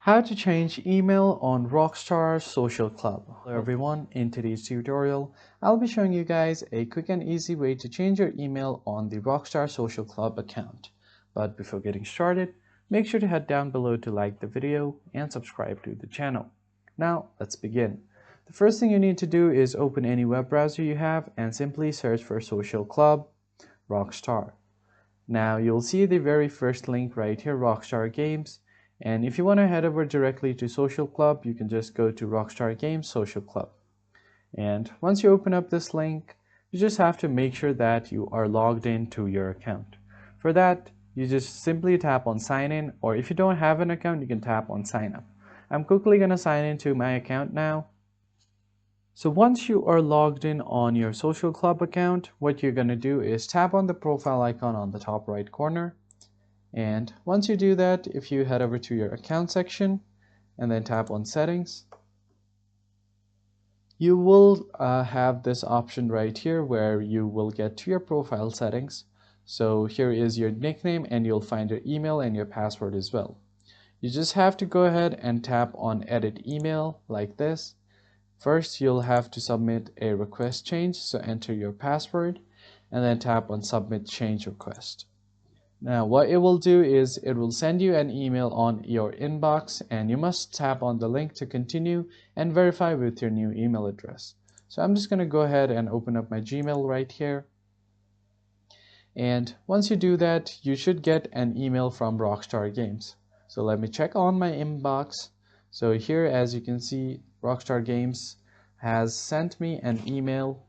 How to change email on Rockstar Social Club. Hello everyone, in today's tutorial, I'll be showing you guys a quick and easy way to change your email on the Rockstar Social Club account. But before getting started, make sure to head down below to like the video and subscribe to the channel. Now, let's begin. The first thing you need to do is open any web browser you have and simply search for Social Club Rockstar. Now, you'll see the very first link right here, Rockstar Games. And if you want to head over directly to Social Club, you can just go to Rockstar Games Social Club. And once you open up this link, you just have to make sure that you are logged into your account. For that, you just simply tap on sign in, or if you don't have an account, you can tap on sign up. I'm quickly going to sign into my account now. So once you are logged in on your Social Club account, what you're going to do is tap on the profile icon on the top right corner. And once you do that, if you head over to your account section and then tap on settings, you will have this option right here where you will get to your profile settings. So here is your nickname, and you'll find your email and your password as well. You just have to go ahead and tap on edit email like this. First, you'll have to submit a request change, so enter your password and then tap on submit change request. Now what it will do is it will send you an email on your inbox, and you must tap on the link to continue and verify with your new email address. So I'm just going to go ahead and open up my Gmail right here. And once you do that, you should get an email from Rockstar Games. So let me check on my inbox. So here, as you can see, Rockstar Games has sent me an email.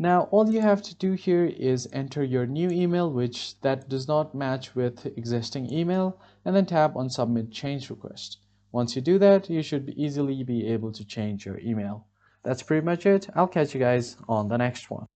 Now all you have to do here is enter your new email, which that does not match with existing email, and then tap on submit change request. Once you do that, you should easily be able to change your email. That's pretty much it. I'll catch you guys on the next one.